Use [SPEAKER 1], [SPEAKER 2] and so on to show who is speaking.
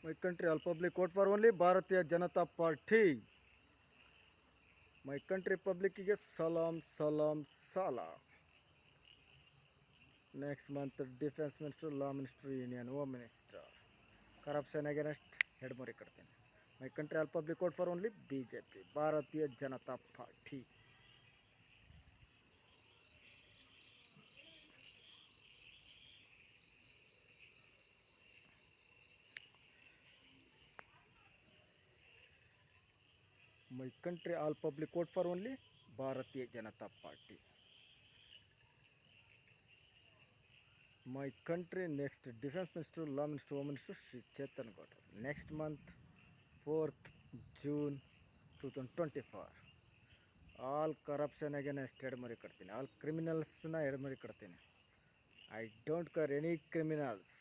[SPEAKER 1] My country, all public vote for only Bharatiya Janata Party. My country public ಗೆ salam, salam, salam. Next month, Defense Minister, Law Minister, Union Home Minister. Corruption against ಹೆಡ್ಮರಿ ಕಟ್ತೀನಿ. My country, all public vote for only BJP, Bharatiya Janata Party. My country, all public vote for only Bharatiya Janata Party. My country next Defense Minister, Law Minister, Home Minister, Sri Chetan Gowda. Next month, 4th June 2024. All corruption against ಹೆಡ್ಮರಿ ಕಟ್ತೀನಿ. All criminalsನ ಹೆಡ್ಮರಿ ಕಟ್ತೀನಿ. I don't care any criminals.